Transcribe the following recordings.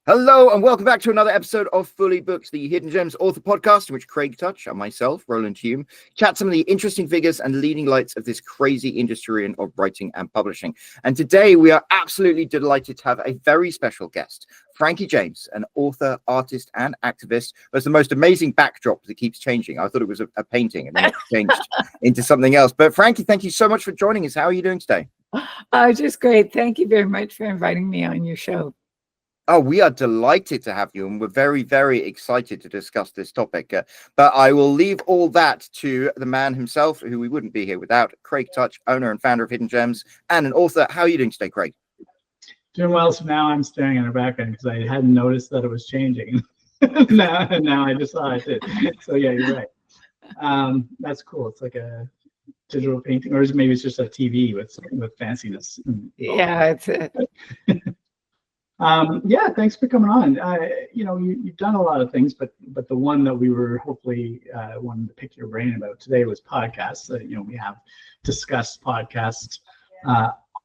Hello and welcome back to another episode of Fully Booked, the Hidden Gems author podcast in which Craig Touch and myself, Roland, chat some of the interesting figures and leading lights of this crazy industry of writing and publishing. And today we are absolutely delighted to have a very special guest, Franke James, an author, artist, and activist. There's the most amazing backdrop that keeps changing. I thought it was a painting and then it changed into something else. But Franke, thank you so much for joining us. How are you doing today? Just great. Thank you very much for inviting me on your show. Oh, we are delighted to have you, and we're very, very excited to discuss this topic. But I will leave all that to the man himself, who we wouldn't be here without, Craig Touch, owner and founder of Hidden Gems, and an author. How are you doing today, Craig? Doing well. So now I'm staring at her background because I hadn't noticed that it was changing. now I just saw it did. So yeah, you're right. That's cool. It's like a digital painting, or maybe it's just a TV with fanciness. Yeah, it's it. Yeah, thanks for coming on. You've done a lot of things, but the one that we were hopefully wanting to pick your brain about today was podcasts. We have discussed podcasts.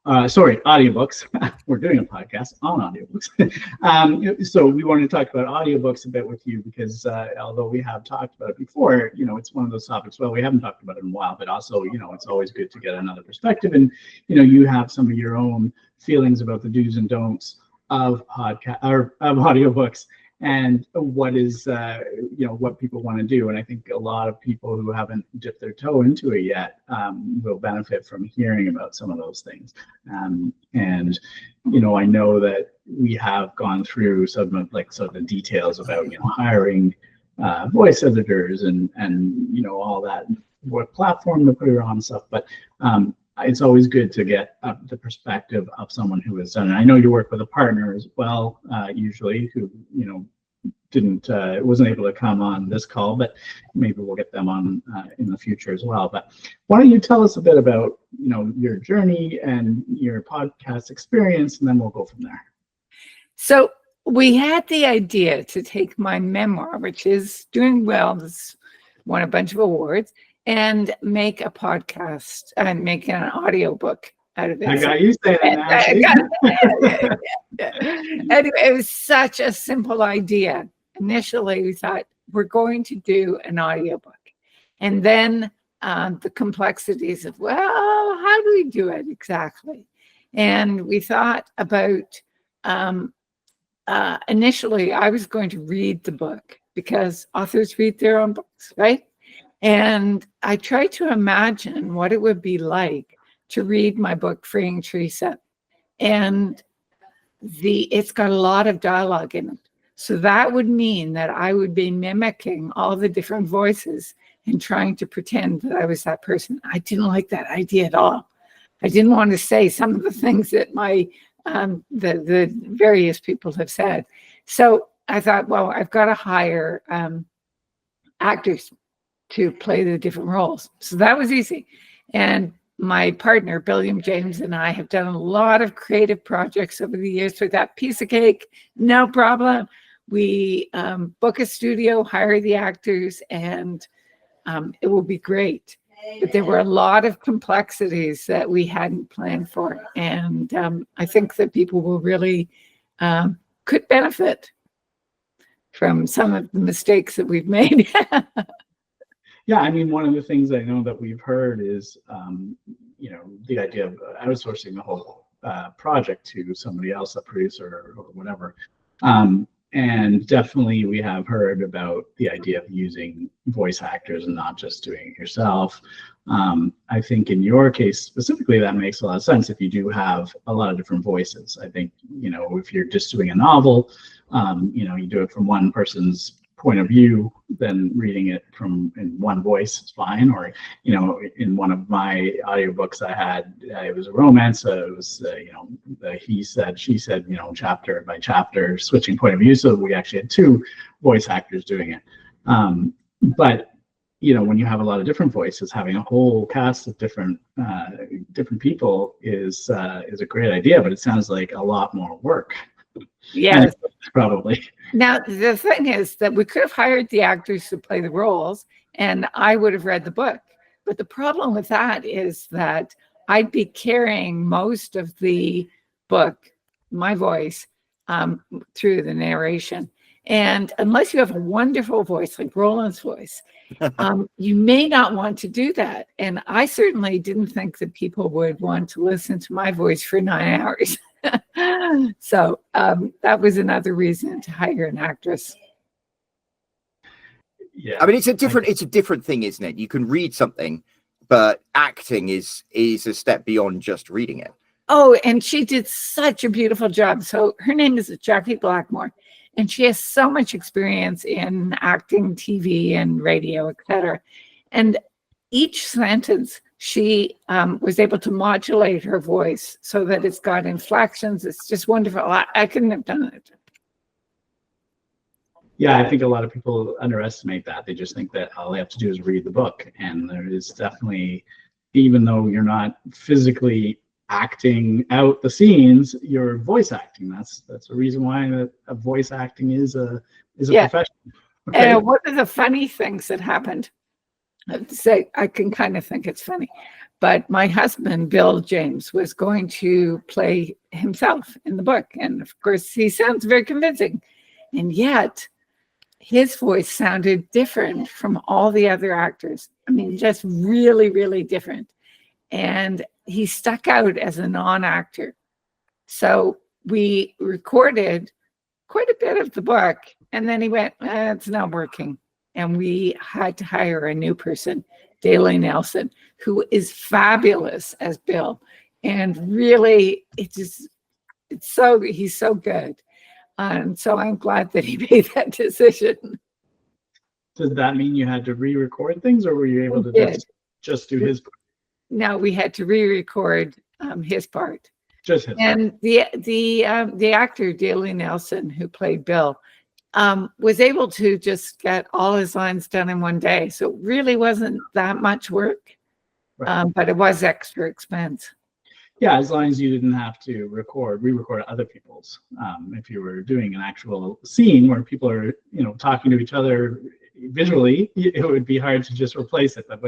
Audiobooks. We're doing a podcast on audiobooks. So we wanted to talk about audiobooks a bit with you because although we have talked about it before, it's one of those topics. Well, we haven't talked about it in a while, but also, it's always good to get another perspective. And, you have some of your own feelings about the do's and don'ts of podcast or of audiobooks and what is what people want to do. And I think a lot of people who haven't dipped their toe into it yet will benefit from hearing about some of those things. I know that we have gone through some of the details about hiring voice editors and all that, what platform to put it on and stuff, but it's always good to get the perspective of someone who has done it. I know you work with a partner as well, usually, who wasn't able to come on this call, but maybe we'll get them on in the future as well. But why don't you tell us a bit about your journey and your podcast experience, and then we'll go from there. So we had the idea to take my memoir, which is doing well, it's won a bunch of awards, and make a podcast and make an audiobook out of it. I got you saying that. Anyway, it was such a simple idea. Initially, we thought we're going to do an audiobook. And then the complexities of, well, how do we do it exactly? And we thought about, initially, I was going to read the book because authors read their own books, right? And I tried to imagine what it would be like to read my book, Freeing Teresa. And it's got a lot of dialogue in it. So that would mean that I would be mimicking all the different voices and trying to pretend that I was that person. I didn't like that idea at all. I didn't want to say some of the things that the various people have said. So I thought, well, I've got to hire actors to play the different roles. So that was easy. And my partner, William James, and I have done a lot of creative projects over the years with that. Piece of cake, no problem. We book a studio, hire the actors, and it will be great. But there were a lot of complexities that we hadn't planned for. And I think that people will really could benefit from some of the mistakes that we've made. Yeah, I mean, one of the things I know that we've heard is, the idea of outsourcing the whole project to somebody else, a producer or whatever. And definitely we have heard about the idea of using voice actors and not just doing it yourself. I think in your case specifically, that makes a lot of sense if you do have a lot of different voices. I think, if you're just doing a novel, you do it from one person's point of view, then reading it in one voice is fine. Or in one of my audiobooks I had, it was a romance, it was the he said, she said, chapter by chapter, switching point of view, so we actually had two voice actors doing it. But when you have a lot of different voices, having a whole cast of different people is a great idea, but it sounds like a lot more work. Yes, probably. Now, the thing is that we could have hired the actors to play the roles, and I would have read the book. But the problem with that is that I'd be carrying most of the book, my voice, through the narration. And unless you have a wonderful voice like Roland's voice, you may not want to do that. And I certainly didn't think that people would want to listen to my voice for 9 hours. So that was another reason to hire an actress. Yeah, I mean, it's a different thing, isn't it? You can read something, but acting is a step beyond just reading it. Oh, and she did such a beautiful job. So her name is Jackie Blackmore, and she has so much experience in acting, TV, and radio, etc. And each sentence, she was able to modulate her voice so that it's got inflections. It's just wonderful. I couldn't have done it. Yeah, I think a lot of people underestimate that. They just think that all they have to do is read the book. And there is definitely, even though you're not physically acting out the scenes, you're voice acting. That's a reason why a voice acting is a profession. Okay? And one of the funny things that happened, I can kind of think it's funny, but my husband, Bill James, was going to play himself in the book. And of course, he sounds very convincing. And yet, his voice sounded different from all the other actors. I mean, just really, really different. And he stuck out as a non-actor. So we recorded quite a bit of the book. And then he went, it's not working. And we had to hire a new person, Daley Nelson, who is fabulous as Bill. And really, he's so good. So I'm glad that he made that decision. Does that mean you had to re-record things, or were you able to just do his part? No, we had to re-record his part. Just his and part. The actor Daley Nelson, who played Bill, was able to just get all his lines done in one day. So it really wasn't that much work, Right. But it was extra expense. Yeah, as long as you didn't have to re-record other people's. If you were doing an actual scene where people are, talking to each other visually, it would be hard to just replace it. But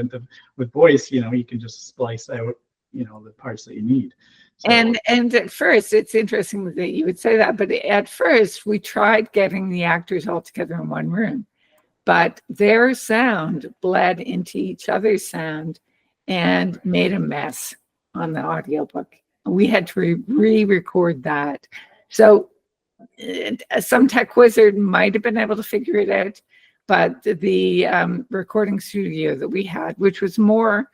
with voice, you can just splice out, the parts that you need. So, And at first, it's interesting that you would say that, but at first we tried getting the actors all together in one room, but their sound bled into each other's sound and made a mess on the audiobook. We had to re-record that. So some tech wizard might have been able to figure it out, but the recording studio that we had, which was more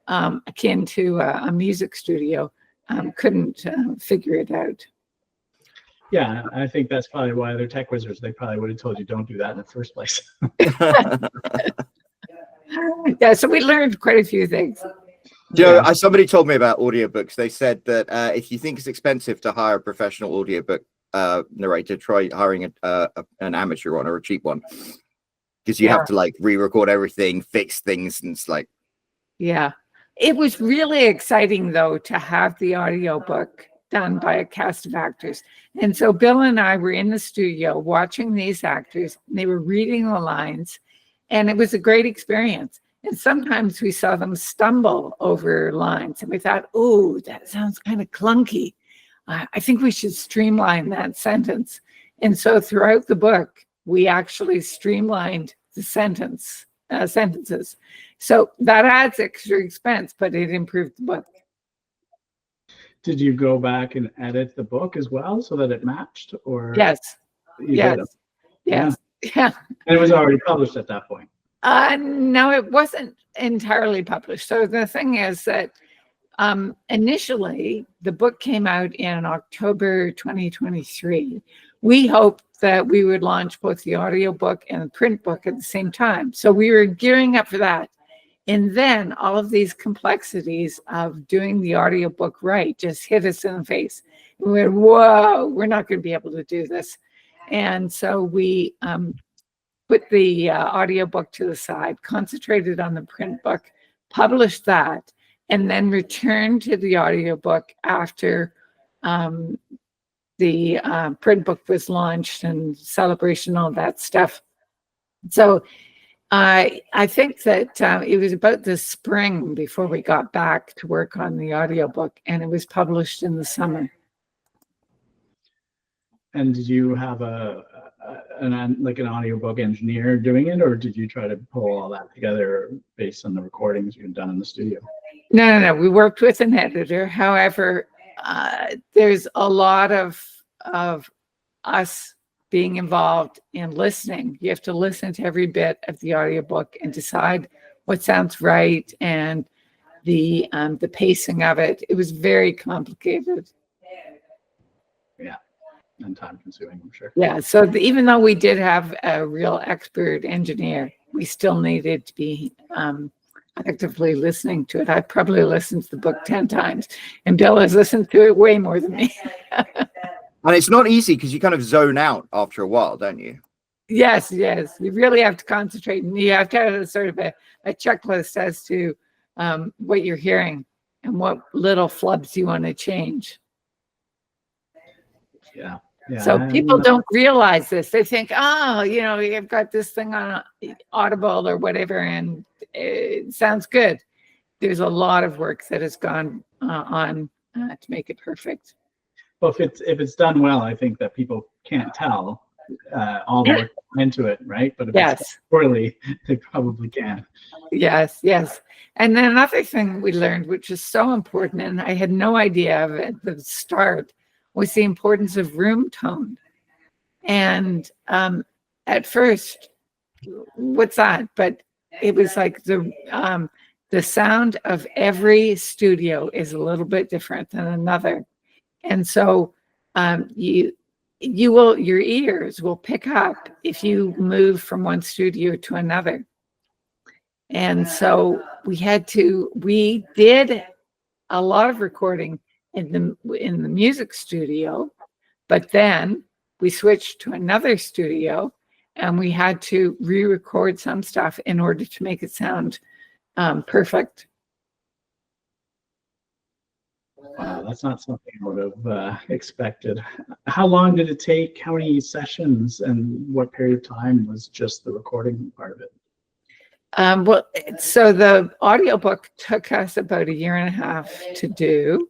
akin to a music studio, couldn't figure it out. Yeah, I think that's probably why they're tech wizards. They probably would have told you don't do that in the first place. Yeah, so we learned quite a few things. Joe, somebody told me about audiobooks. They said that if you think it's expensive to hire a professional audiobook narrator, try hiring an amateur one or a cheap one, because you have to like re-record everything, fix things, and it's like, yeah. It was really exciting, though, to have the audiobook done by a cast of actors. And so Bill and I were in the studio watching these actors, and they were reading the lines, and it was a great experience. And sometimes we saw them stumble over lines, and we thought, oh, that sounds kind of clunky. I think we should streamline that sentence. And so throughout the book, we actually streamlined the sentences. So that adds extra expense, but it improved the book. Did you go back and edit the book as well so that it matched? Or Yes. Yes. Yeah. And it was already published at that point. No, it wasn't entirely published. So the thing is that initially the book came out in October 2023. We hoped that we would launch both the audiobook and the print book at the same time. So we were gearing up for that. And then all of these complexities of doing the audiobook right just hit us in the face. We went, whoa, we're not going to be able to do this. And so we put the audiobook to the side, concentrated on the print book, published that, and then returned to the audiobook after the print book was launched and celebration, all that stuff. So I think that it was about the spring before we got back to work on the audiobook, and it was published in the summer. And did you have an audiobook engineer doing it, or did you try to pull all that together based on the recordings you'd done in the studio? No. We worked with an editor. However, there's a lot of us being involved in listening. You have to listen to every bit of the audiobook and decide what sounds right and the pacing of it. It was very complicated. Yeah, and time consuming, I'm sure. Yeah, so even though we did have a real expert engineer, we still needed to be actively listening to it. I probably listened to the book 10 times, and Bill has listened to it way more than me. And it's not easy because you kind of zone out after a while, don't you? Yes. You really have to concentrate, and you have to have a sort of a checklist as to what you're hearing and what little flubs you want to change. Yeah. So people don't realize this. They think, oh, you've got this thing on Audible or whatever, and it sounds good. There's a lot of work that has gone on to make it perfect. Well, if it's done well, I think that people can't tell all the work into it, right? But if it's done poorly, they probably can. Yes. And then another thing we learned, which is so important, and I had no idea of it at the start, was the importance of room tone. And at first, what's that? But it was like the sound of every studio is a little bit different than another. And so your ears will pick up if you move from one studio to another. And so we did a lot of recording in the music studio, but then we switched to another studio and we had to re-record some stuff in order to make it sound perfect. Wow, that's not something I would have expected. How long did it take? How many sessions, and what period of time was just the recording part of it? Well, so the audiobook took us about 1.5 years to do.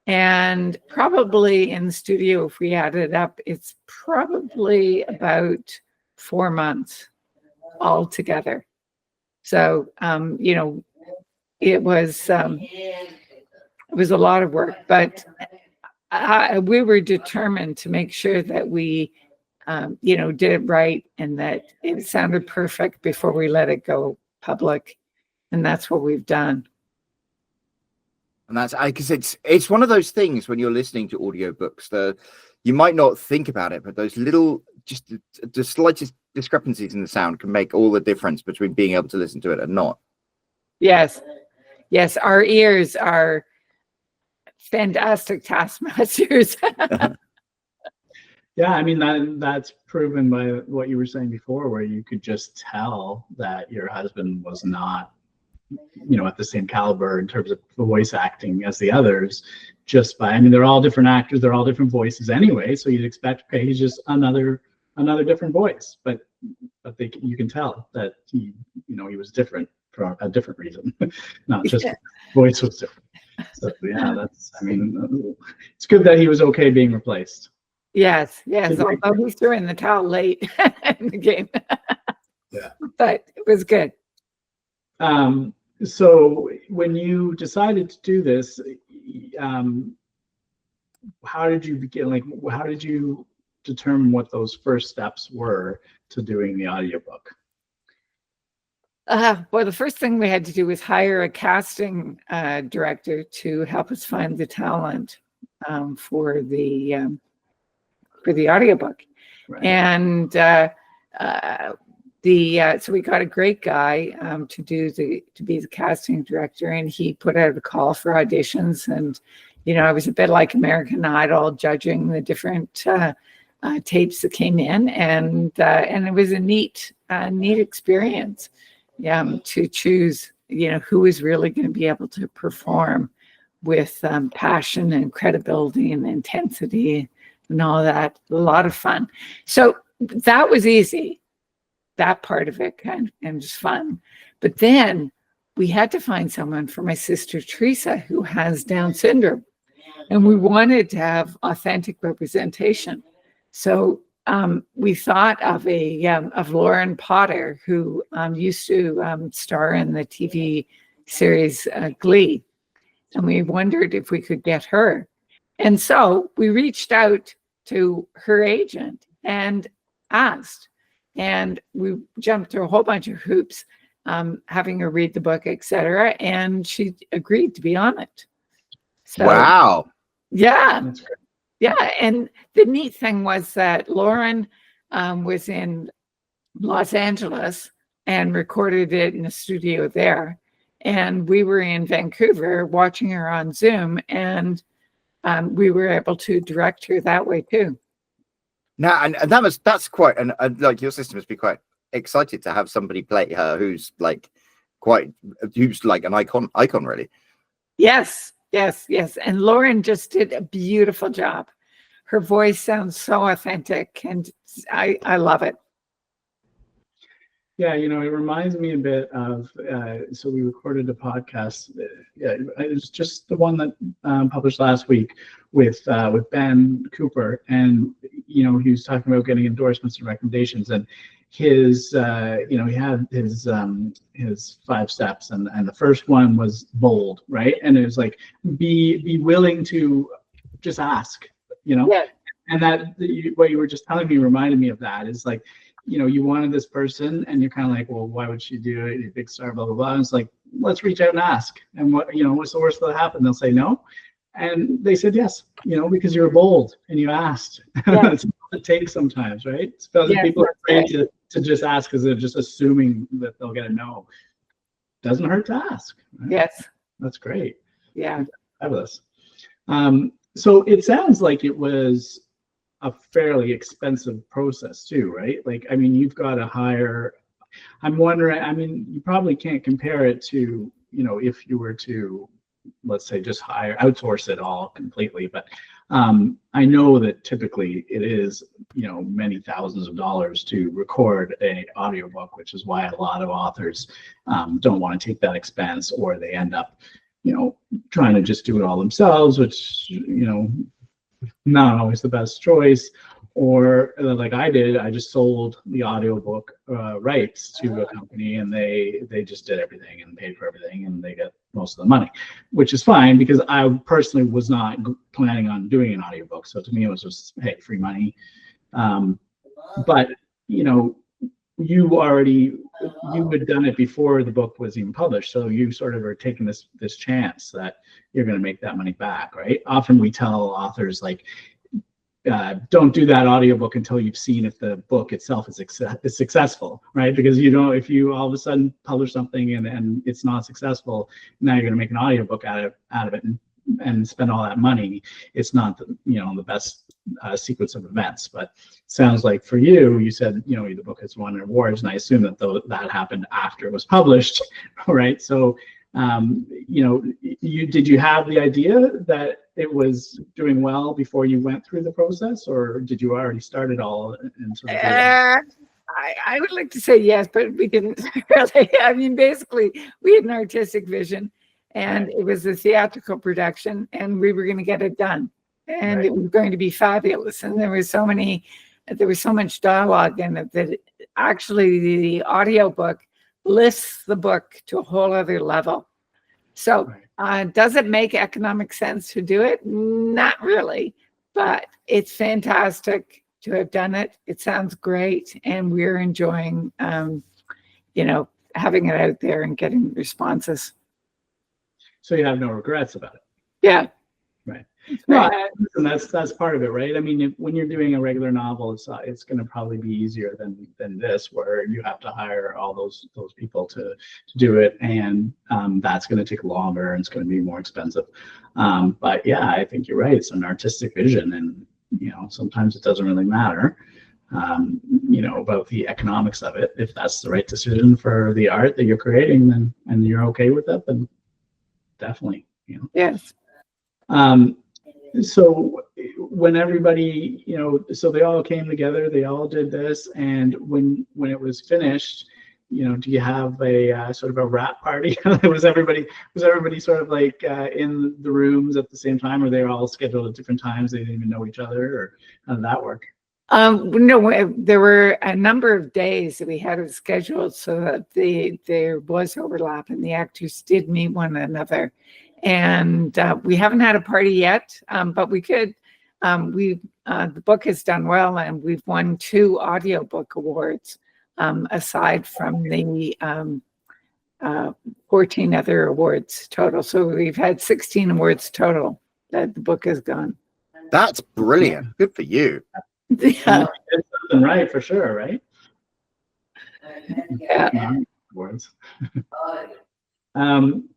And probably in the studio, if we add it up, it's probably about 4 months altogether. So, it was a lot of work, but we were determined to make sure that we, did it right and that it sounded perfect before we let it go public. And that's what we've done. And that's because it's one of those things when you're listening to audiobooks, you might not think about it, but those little, just the slightest discrepancies in the sound can make all the difference between being able to listen to it and not. Yes. Our ears are fantastic taskmasters. Yeah, I mean, that's proven by what you were saying before, where you could just tell that your husband was not, at the same caliber in terms of the voice acting as the others, just by, they're all different actors, they're all different voices anyway, so you'd expect, okay, he's just another different voice, but you can tell that he was different for a different reason, not just voice was different. So yeah, it's good that he was okay being replaced. Yes, although he threw in the towel late in the game. Yeah, but it was good. So when you decided to do this, how did you begin? How did you determine what those first steps were to doing the audiobook? Well, the first thing we had to do was hire a casting director to help us find the talent for the audiobook. Right. And so we got a great guy to be the casting director, and he put out a call for auditions. And it was a bit like American Idol, judging the different tapes that came in, and it was a neat experience. To choose, who is really going to be able to perform with passion and credibility and intensity and all that. A lot of fun. So that was easy. That part of it and just fun. But then we had to find someone for my sister Teresa, who has Down syndrome, and we wanted to have authentic representation. So we thought of of Lauren Potter, who used to star in the TV series Glee, and we wondered if we could get her. And so we reached out to her agent and asked, and we jumped through a whole bunch of hoops, having her read the book, etc. And she agreed to be on it. So, wow. Yeah. That's great. Yeah. And the neat thing was that Lauren was in Los Angeles and recorded it in a studio there. And we were in Vancouver watching her on Zoom, and we were able to direct her that way too. Now, and that's quite, and like your sister must be quite excited to have somebody play her who's like an icon really. Yes. And Lauren just did a beautiful job. Her voice sounds so authentic, and I love it. Yeah, it reminds me a bit of, so we recorded a podcast. It was just the one that published last week with Ben Cooper, and he was talking about getting endorsements and recommendations, and his he had his 5 steps, and the first one was bold, right? And it was like be willing to just ask, Yeah. And that what you were just telling me reminded me of that. Is like, you wanted this person, and you're kind of like, well, why would she do it? You're a big star, blah, blah, blah. And it's like, let's reach out and ask. And what's the worst that'll happen? They'll say no. And they said yes, because you were bold and you asked. Yeah. That's what it takes sometimes, right? Because people are afraid to just ask because they're just assuming that they'll get a no. Doesn't hurt to ask. Right? Yes. That's great. Yeah. Fabulous. So it sounds like it was a fairly expensive process too, right? Like, I mean, you've got to hire. I'm wondering, I mean, you probably can't compare it to, if you were to, let's say, just outsource it all completely. But I know that typically it is, many thousands of dollars to record an audiobook, which is why a lot of authors don't want to take that expense, or they end up, trying to just do it all themselves, which, not always the best choice. Or like I did, I just sold the audiobook rights to a company, and they just did everything and paid for everything, and they get most of the money, which is fine because I personally was not planning on doing an audiobook. So to me, it was just, hey, free money. But you had done it before the book was even published, so you sort of are taking this chance that you're going to make that money back, right? Often we tell authors, like, don't do that audiobook until you've seen if the book itself is successful, right? Because if you all of a sudden publish something and it's not successful, now you're going to make an audiobook out of it and spend all that money. It's not the best sequence of events. But it sounds like for you said the book has won awards, and I assume that happened after it was published, right? So did you have the idea that it was doing well before you went through the process, or did you already start it all and sort of I would like to say yes, but we didn't really. I mean, basically, we had an artistic vision, and it was a theatrical production, and we were going to get it done, and it was going to be fabulous. And there was so much dialogue in it that actually the audiobook lifts the book to a whole other level. So does it make economic sense to do it? Not really, but it's fantastic to have done it. It sounds great, and we're enjoying having it out there and getting responses. So you have no regrets about it? Yeah. Right. No, and that's part of it, right? I mean, when you're doing a regular novel, it's going to probably be easier than this, where you have to hire all those people to do it, and that's going to take longer, and it's going to be more expensive. But yeah, I think you're right. It's an artistic vision, and sometimes it doesn't really matter, about the economics of it. If that's the right decision for the art that you're creating, then and you're okay with that, then definitely. Yes. So when everybody, so they all came together, they all did this, and when it was finished, do you have a sort of a wrap party? was everybody sort of like in the rooms at the same time, or they were all scheduled at different times? They didn't even know each other, or how did that work? No, there were a number of days that we had it scheduled so that there was overlap and the actors did meet one another. And we haven't had a party yet, but we could. The book has done well, and we've won 2 audiobook awards, aside from the 14 other awards total. So we've had 16 awards total that the book has gone. That's brilliant. Good for you. Yeah. It's something right for sure, right? Yeah. Words.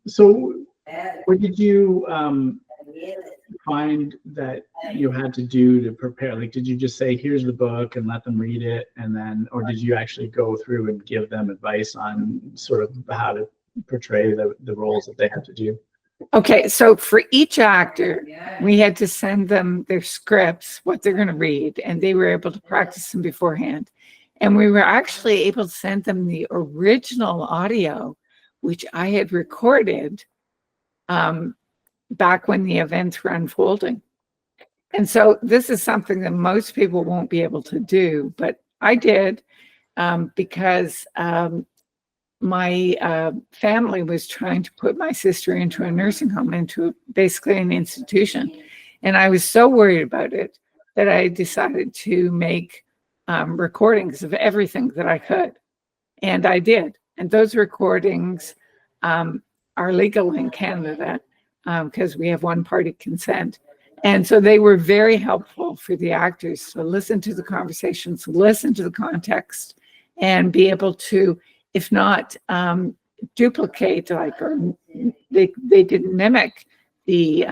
So what did you find that you had to do to prepare? Like, did you just say, here's the book and let them read it, and then, or did you actually go through and give them advice on sort of how to portray the roles that they had to do? Okay, so for each actor, we had to send them their scripts, what they're going to read, and they were able to practice them beforehand. And we were actually able to send them the original audio, which I had recorded back when the events were unfolding. And so this is something that most people won't be able to do, but I did because my family was trying to put my sister into a nursing home, into basically an institution. And I was so worried about it that I decided to make recordings of everything that I could. And I did. And those recordings are legal in Canada because we have one-party consent. And so they were very helpful for the actors to listen to the conversations, listen to the context, and be able to, if not duplicate, like, or they didn't mimic the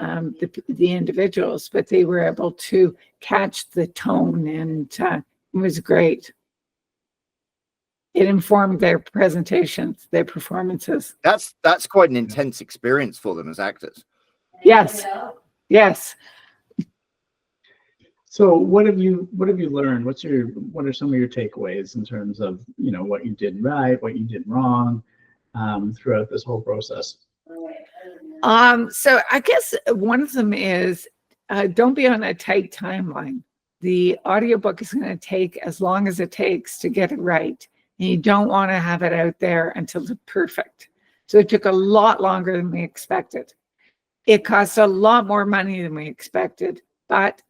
individuals, but they were able to catch the tone, and it was great. It informed their presentations, their performances. That's quite an intense experience for them as actors. Yes, yes. So what have you learned? What are some of your takeaways in terms of, you know, what you did right, what you did wrong throughout this whole process? So I guess one of them is don't be on a tight timeline. The audiobook is going to take as long as it takes to get it right. And you don't want to have it out there until it's perfect. So it took a lot longer than we expected. It cost a lot more money than we expected, but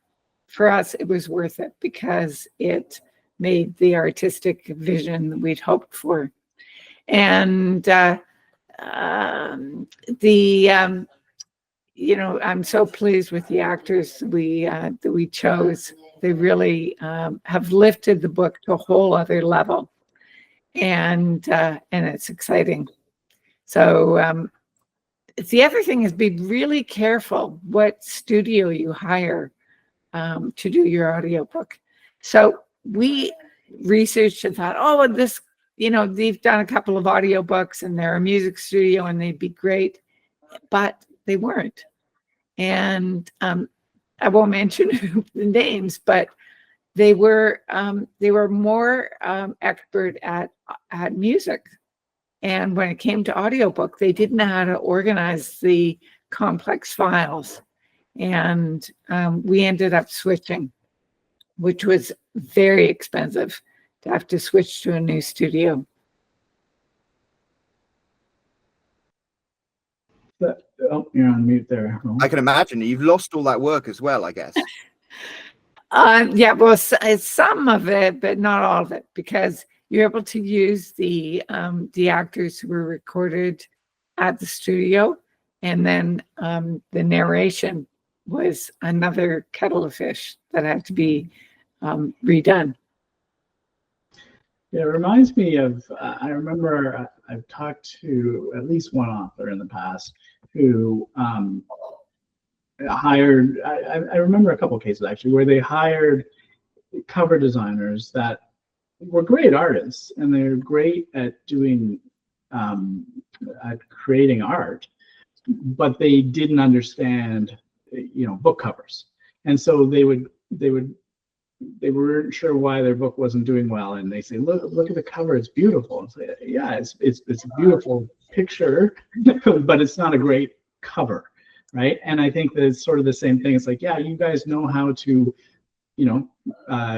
for us, it was worth it because it made the artistic vision that we'd hoped for. And you know, I'm so pleased with the actors that we chose. They really have lifted the book to a whole other level, and it's exciting. So the other thing is be really careful what studio you hire to do your audiobook. So we researched and thought, oh, this, you know, they've done a couple of audiobooks and they're a music studio and they'd be great, but they weren't. And I won't mention the names, but they were more expert at music. And when it came to audiobook, they didn't know how to organize the complex files. And we ended up switching, which was very expensive to have to switch to a new studio. But, oh, you're on mute there. I can imagine you've lost all that work as well, I guess. Yeah, well, it's some of it, but not all of it, because you're able to use the actors who were recorded at the studio, and then the narration was another kettle of fish that had to be redone. Yeah, it reminds me of, I remember I've talked to at least one author in the past who hired, I remember a couple of cases actually, where they hired cover designers that were great artists and they're great at doing, at creating art, but they didn't understand, you know, book covers. And so they weren't sure why their book wasn't doing well, and they say, look at the cover, it's beautiful. And say, yeah, it's a beautiful picture, but it's not a great cover, right? And I think that it's sort of the same thing. It's like, yeah, you guys know how to, you know,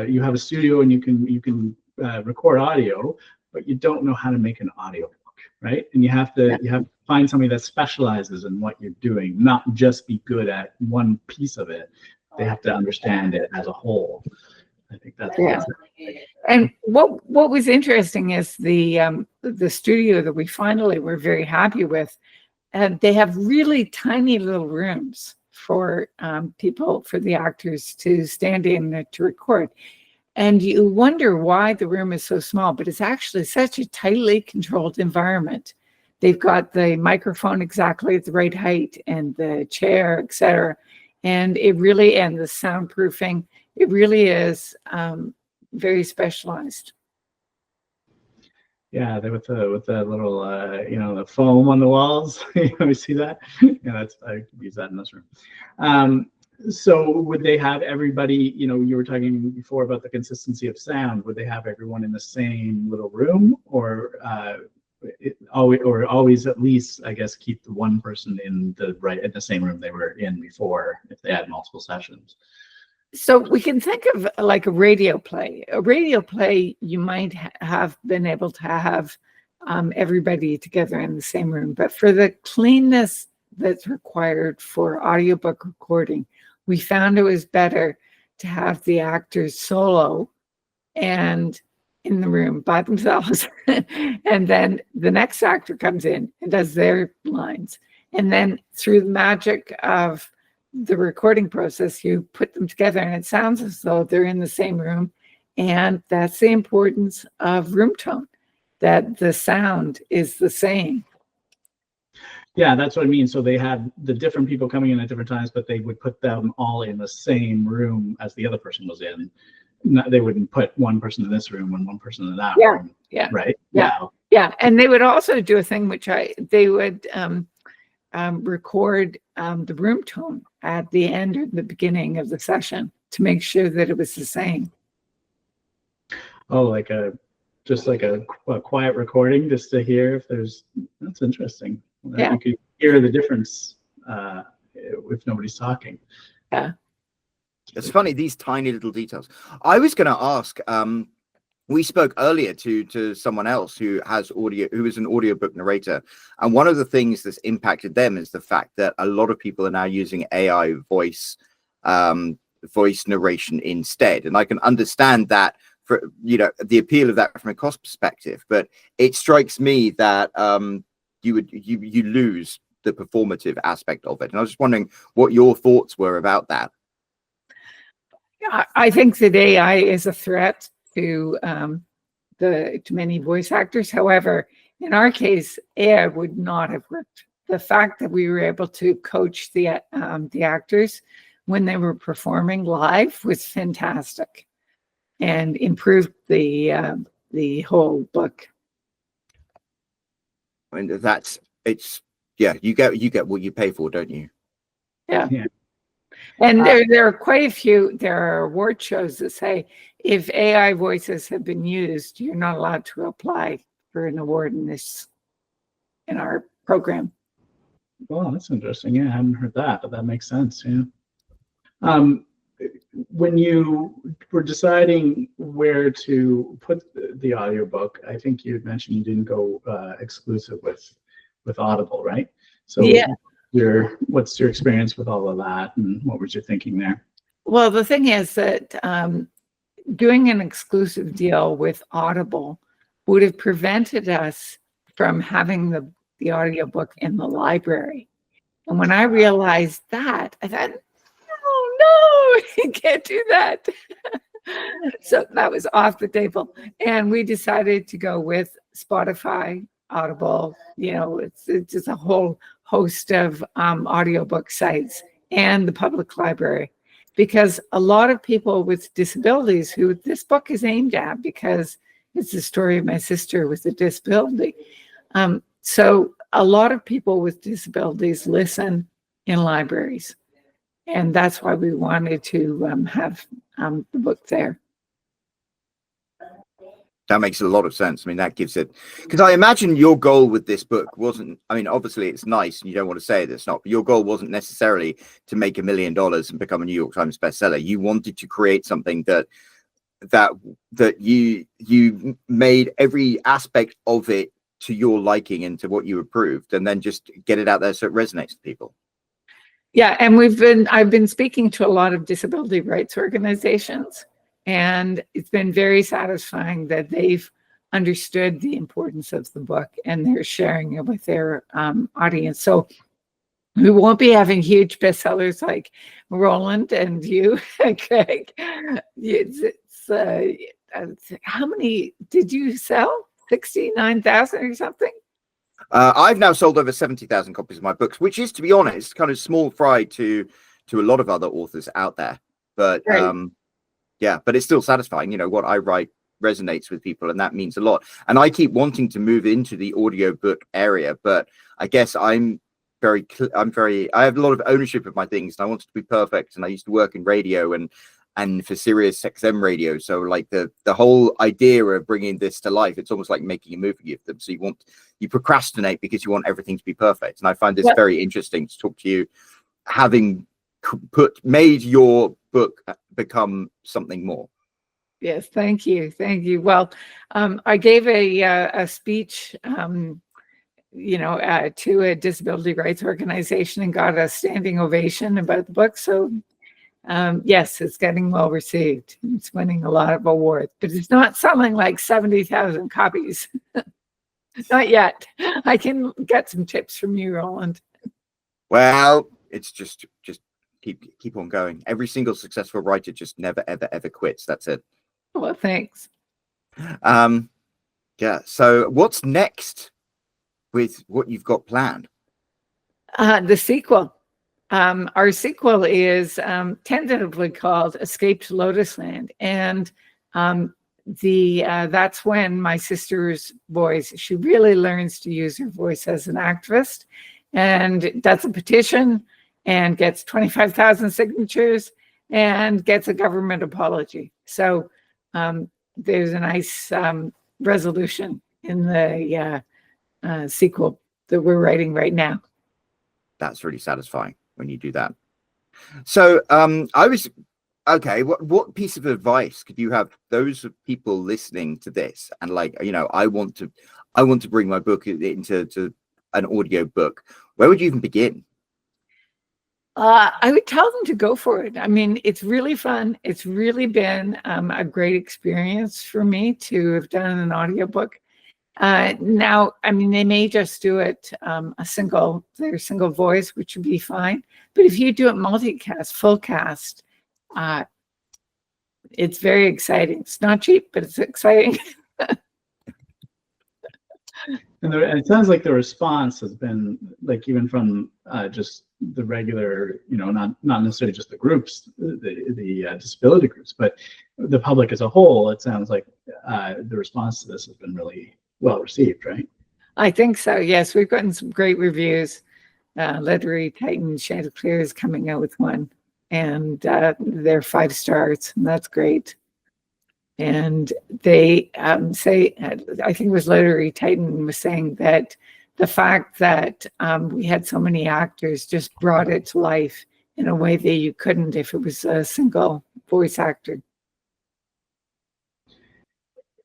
you have a studio and you can record audio, but you don't know how to make an audiobook, right? And you have to find somebody that specializes in what you're doing, not just be good at one piece of it. They have to understand it as a whole. I think that's And what was interesting is the studio that we finally were very happy with, and they have really tiny little rooms for the actors to stand in to record. And you wonder why the room is so small, but it's actually such a tightly controlled environment. They've got the microphone exactly at the right height and the chair, etc. And the soundproofing, it really is very specialized. Yeah, with the little the foam on the walls. You see that? Yeah, I could use that in this room. So would they have everybody? You were talking before about the consistency of sound. Would they have everyone in the same little room, or always at least, I guess, keep the one person in the same room they were in before if they had multiple sessions? So we can think of like a radio play. A radio play, you might have been able to have everybody together in the same room. But for the cleanness that's required for audiobook recording, we found it was better to have the actors solo and in the room by themselves. And then the next actor comes in and does their lines. And then through the magic of the recording process, you put them together and it sounds as though they're in the same room. And that's the importance of room tone, that the sound is the same. Yeah, that's what I mean. So they had the different people coming in at different times, but they would put them all in the same room as the other person was in. They wouldn't put one person in this room and one person in that room. Yeah. Right. Yeah. And they would also do a thing they would record the room tone at the end or the beginning of the session to make sure that it was the same. Oh, just like a quiet recording, just to hear if that's interesting. Yeah. You could hear the difference if nobody's talking. Yeah. It's funny, these tiny little details. I was going to ask, we spoke earlier to someone else who is an audiobook narrator. And one of the things that's impacted them is the fact that a lot of people are now using AI voice narration instead. And I can understand that for, the appeal of that from a cost perspective, but it strikes me that you lose the performative aspect of it. And I was just wondering what your thoughts were about that. I think that AI is a threat to many voice actors. However, in our case, AI would not have worked. The fact that we were able to coach the actors when they were performing live was fantastic, and improved the whole book. I mean, you get what you pay for, don't you? Yeah. And there are quite a few. There are award shows that say if AI voices have been used, you're not allowed to apply for an award in our program. Well, that's interesting. Yeah, I haven't heard that, but that makes sense. Yeah. When you were deciding where to put the audiobook, I think you had mentioned you didn't go exclusive with Audible, right? So yeah. What's your experience with all of that, and what was your thinking there? Well, the thing is that doing an exclusive deal with Audible would have prevented us from having the audiobook in the library. And when I realized that, I thought, oh no, you can't do that. So that was off the table. And we decided to go with Spotify, Audible, it's just a whole host of audiobook sites, and the public library, because a lot of people with disabilities who this book is aimed at, because it's the story of my sister with a disability. So a lot of people with disabilities listen in libraries, and that's why we wanted to have the book there. That makes a lot of sense. I mean, that gives it, because I imagine your goal with this book wasn't, I mean, obviously it's nice and you don't want to say it, it's not, but your goal wasn't necessarily to make $1 million and become a New York Times bestseller. You wanted to create something that you made every aspect of it to your liking and to what you approved, and then just get it out there so it resonates with people. Yeah, and I've been speaking to a lot of disability rights organizations, and it's been very satisfying that they've understood the importance of the book and they're sharing it with their audience. So we won't be having huge bestsellers like Roland and you, Craig. How many did you sell? 69,000 or something? I've now sold over 70,000 copies of my books, which is, to be honest, kind of small fry to a lot of other authors out there. But Right. yeah, but it's still satisfying. You know, what I write resonates with people, and that means a lot. And I keep wanting to move into the audiobook area, but I guess I have a lot of ownership of my things, and I want it to be perfect. And I used to work in radio and for Sirius XM radio. So like the whole idea of bringing this to life, it's almost like making a movie of them. So you procrastinate because you want everything to be perfect. And I find this very interesting to talk to you, having made your book become something more. Yes, thank you. Well, I gave a speech, to a disability rights organization and got a standing ovation about the book. So yes, it's getting well received. It's winning a lot of awards, but it's not selling like 70,000 copies. Not yet. I can get some tips from you, Roland. Well, it's just keep on going. Every single successful writer just never, ever, ever quits. That's it. Well, thanks. Yeah. So what's next with what you've got planned? The sequel. Our sequel is tentatively called Escape to Lotus Land. And that's when my sister's voice, she really learns to use her voice as an activist, and does a petition and gets 25,000 signatures and gets a government apology. So there's a nice resolution in the sequel that we're writing right now. That's really satisfying when you do that. So what piece of advice could you have those people listening to this and like, I want to bring my book into an audio book? Where would you even begin? I would tell them to go for it. I mean, it's really fun. It's really been a great experience for me to have done an audiobook. Now, I mean, they may just do it their single voice, which would be fine. But if you do it multicast, full cast, it's very exciting. It's not cheap, but it's exciting. And it sounds like the response has been like, even from just the regular, not necessarily just the groups, the disability groups, but the public as a whole. It sounds like the response to this has been really well received, right? I think so. Yes, we've gotten some great reviews. Literary Titan Chanticleer is coming out with one, and they're 5 stars, and that's great. And they say, I think it was Literary Titan was saying that the fact that we had so many actors just brought it to life in a way that you couldn't if it was a single voice actor.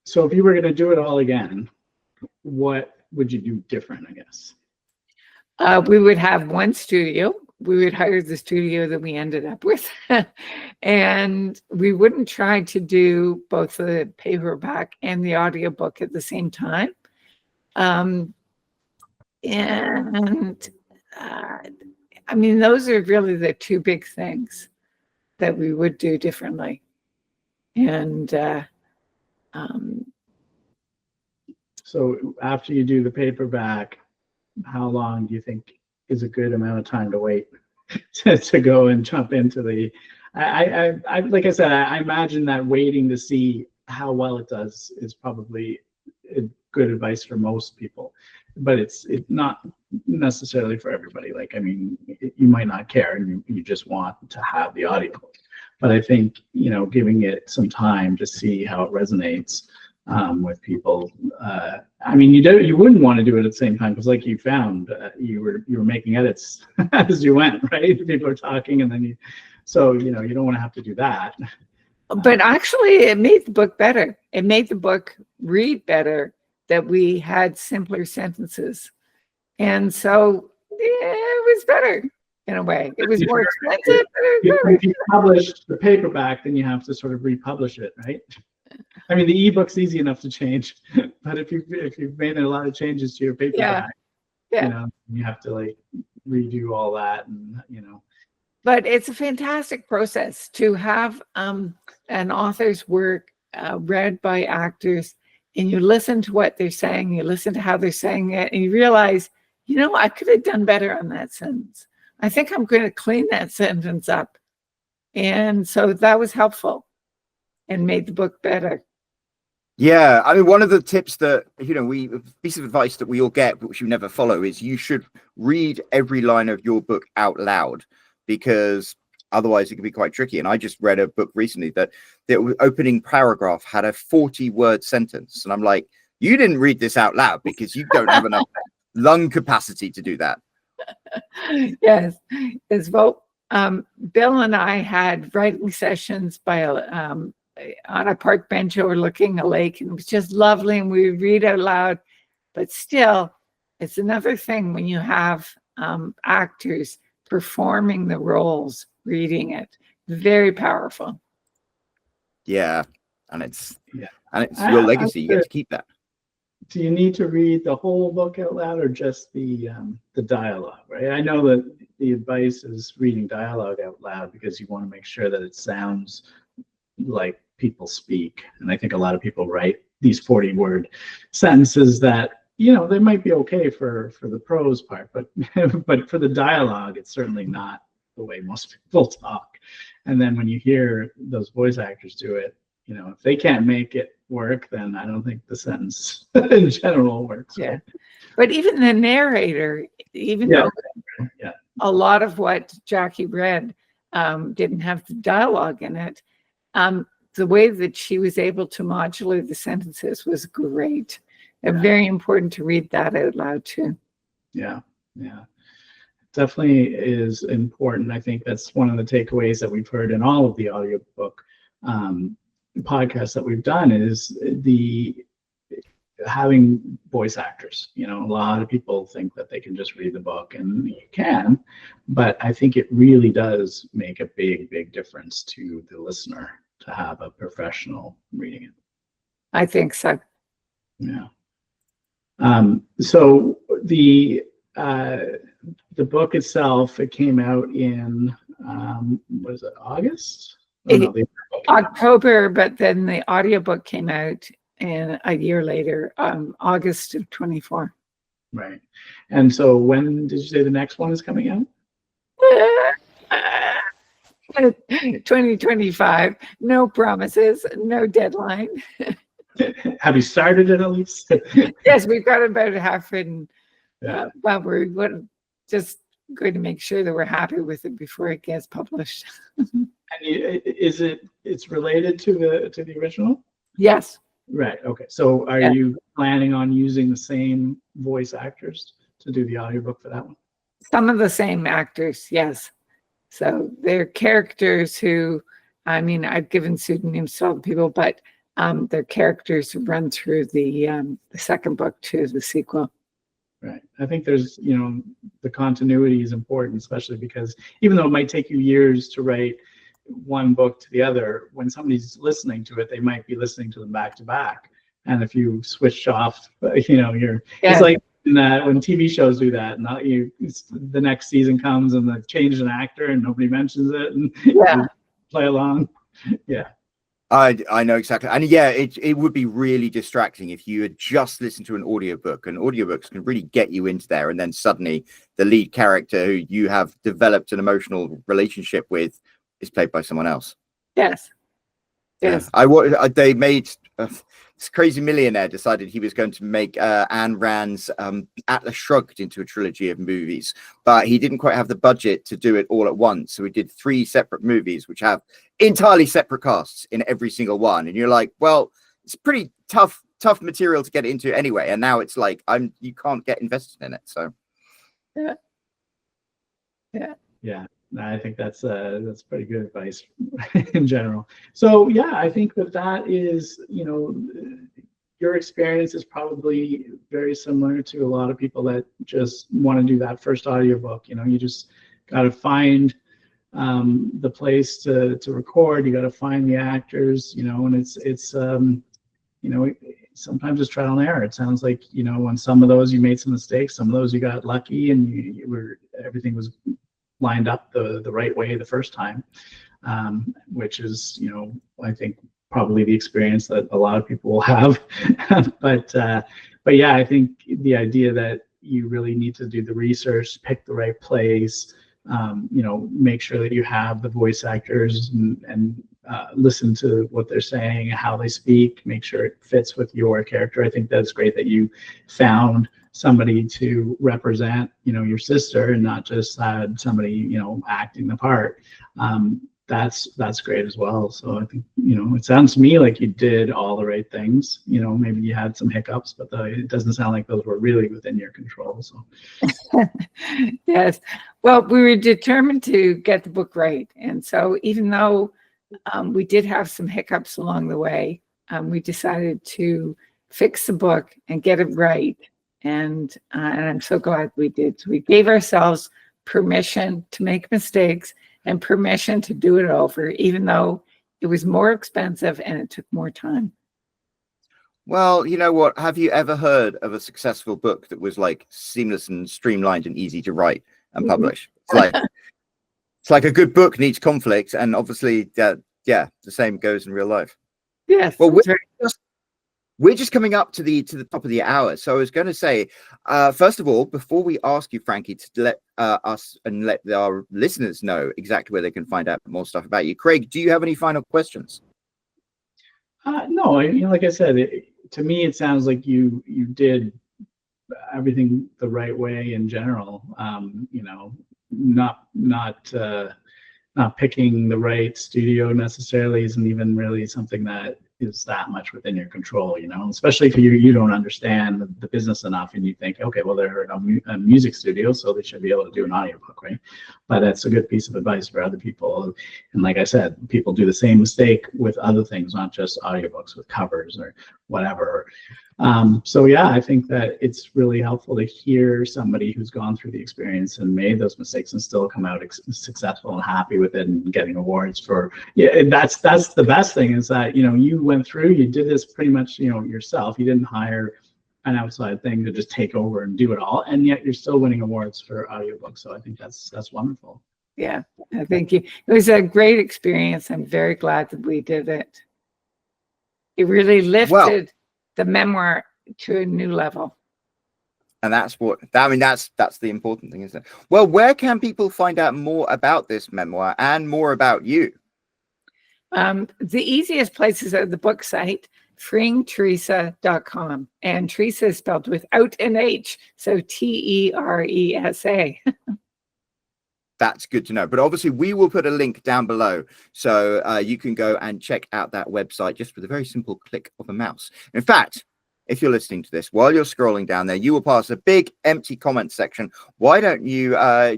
So if you were going to do it all again, what would you do different, I guess? We would have one studio. We would hire the studio that we ended up with. And we wouldn't try to do both the paperback and the audiobook at the same time. I mean, those are really the 2 big things that we would do differently. And so after you do the paperback, how long do you think is a good amount of time to wait to go and jump into the? I like I said, I imagine that waiting to see how well it does is probably good advice for most people, but it's not necessarily for everybody. Like, I mean, you might not care and you just want to have the audiobook. But I think, giving it some time to see how it resonates with people. I mean, you wouldn't want to do it at the same time, because like you found, you were making edits as you went, right? People are talking, and then so you don't want to have to do that. But actually, it made the book better. It made the book read better that we had simpler sentences. And so it was better in a way. It was more expensive. If you publish the paperback, then you have to sort of republish it, right? I mean, the ebook's easy enough to change, but if you've made a lot of changes to your paperback, you have to like redo all that, and But it's a fantastic process to have an author's work read by actors, and you listen to what they're saying, you listen to how they're saying it, and you realize, I could have done better on that sentence. I think I'm going to clean that sentence up. And so that was helpful and made the book better. Yeah, I mean, one of the tips that, piece of advice that we all get, which you never follow, is you should read every line of your book out loud, because otherwise it can be quite tricky. And I just read a book recently that the opening paragraph had a 40-word sentence. And I'm like, you didn't read this out loud because you don't have enough lung capacity to do that. Yes. Well, Bill and I had writing sessions on a park bench overlooking a lake, and it was just lovely, and we would read out loud. But still, it's another thing when you have actors performing the roles, reading it. Very powerful. Yeah, and it's your legacy. You get to keep that. Do you need to read the whole book out loud, or just the dialogue? Right. I know that the advice is reading dialogue out loud because you want to make sure that it sounds like people speak. And I think a lot of people write these 40-word sentences that they might be okay for the prose part, but but for the dialogue, it's certainly not the way most people talk. And then when you hear those voice actors do it, if they can't make it work, then I don't think the sentence in general works. Yeah. But even the narrator, though a lot of what Jackie read didn't have the dialogue in it, the way that she was able to modulate the sentences was great. And very important to read that out loud too. Yeah. Definitely is important. I think that's one of the takeaways that we've heard in all of the audiobook podcasts that we've done, is having voice actors. A lot of people think that they can just read the book, and you can, but I think it really does make a big difference to the listener to have a professional reading it. I think so. Yeah. So the book itself, it came out in what is it, August? October, but then the audiobook came out a year later, August of 24. Right. And so when did you say the next one is coming out? 2025. No promises, no deadline. Have you started it at least? Yes, we've got about half written. But we're just going to make sure that we're happy with it before it gets published. And it's related to the original? Yes. Right. Okay. So are you planning on using the same voice actors to do the audiobook for that one? Some of the same actors, yes. So they're characters who, I've given pseudonyms to all the people, but they're characters who run through the second book to the sequel. Right. I think there's, the continuity is important, especially because even though it might take you years to write one book to the other, when somebody's listening to it, they might be listening to them back to back. And if you switch off, it's like when TV shows do that, and the next season comes and they've changed an actor and nobody mentions it, and you play along. Yeah. I know exactly. And it would be really distracting if you had just listened to an audiobook, and audiobooks can really get you into there. And then suddenly the lead character who you have developed an emotional relationship with is played by someone else. Yes. They made this crazy millionaire decided he was going to make Ayn Rand's Atlas Shrugged into a trilogy of movies, but he didn't quite have the budget to do it all at once. So we did 3 separate movies, which have entirely separate casts in every single one. And you're like, well, it's pretty tough material to get into anyway. And now it's like you can't get invested in it. So yeah. I think that's pretty good advice in general. So yeah, I think that is, your experience is probably very similar to a lot of people that just want to do that first audiobook. You just got to find the place to record. You got to find the actors, and it's sometimes it's trial and error. It sounds like, on some of those you made some mistakes, some of those you got lucky, and everything was lined up the right way the first time, which is, I think probably the experience that a lot of people will have. but yeah, I think the idea that you really need to do the research, pick the right place, make sure that you have the voice actors and listen to what they're saying, how they speak, make sure it fits with your character. I think that's great that you found somebody to represent, your sister, and not just had somebody, acting the part. That's great as well. So I think, it sounds to me like you did all the right things. Maybe you had some hiccups, but it doesn't sound like those were really within your control. So yes. Well, we were determined to get the book right. And so even though we did have some hiccups along the way, we decided to fix the book and get it right. And I'm so glad we did. So we gave ourselves permission to make mistakes and permission to do it over, even though it was more expensive and it took more time. Well, you know what? Have you ever heard of a successful book that was like seamless and streamlined and easy to write and publish? It's like a good book needs conflict, and obviously, the same goes in real life. Yes. Well, we're just coming up to the top of the hour. So I was going to say, first of all, before we ask you, Franke, to let us and let our listeners know exactly where they can find out more stuff about you, Craig, do you have any final questions? No, like I said, to me, it sounds like you did everything the right way in general. Not picking the right studio necessarily isn't even really something that is that much within your control, especially if you don't understand the business enough and you think, okay, well, they're a music studio, so they should be able to do an audiobook, right? But that's a good piece of advice for other people. And like I said, people do the same mistake with other things, not just audiobooks, with covers or whatever. So yeah, I think that it's really helpful to hear somebody who's gone through the experience and made those mistakes and still come out successful and happy with it and getting awards for. Yeah, that's the best thing, is that you went through, you did this pretty much yourself. You didn't hire an outside thing to just take over and do it all, and yet you're still winning awards for audiobooks. So I think that's wonderful. Yeah, thank you. It was a great experience. I'm very glad that we did it. It really lifted the memoir to a new level. And that's that's the important thing, isn't it? Well, where can people find out more about this memoir and more about you? The easiest place is at the book site, freeingteresa.com. And Teresa is spelled without an H, so Teresa. That's good to know. But obviously, we will put a link down below, so you can go and check out that website just with a very simple click of a mouse. In fact, if you're listening to this while you're scrolling down there, you will pass a big empty comment section. Why don't you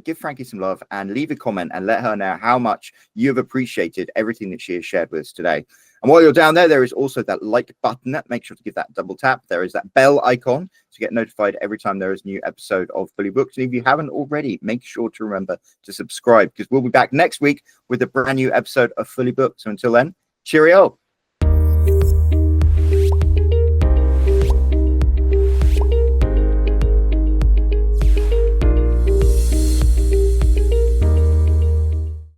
give Franke some love and leave a comment and let her know how much you've appreciated everything that she has shared with us today. And while you're down there, there is also that like button. Make sure to give that a double tap. There is that bell icon to get notified every time there is a new episode of Fully Booked. And if you haven't already, make sure to remember to subscribe, because we'll be back next week with a brand new episode of Fully Booked. So until then, cheerio.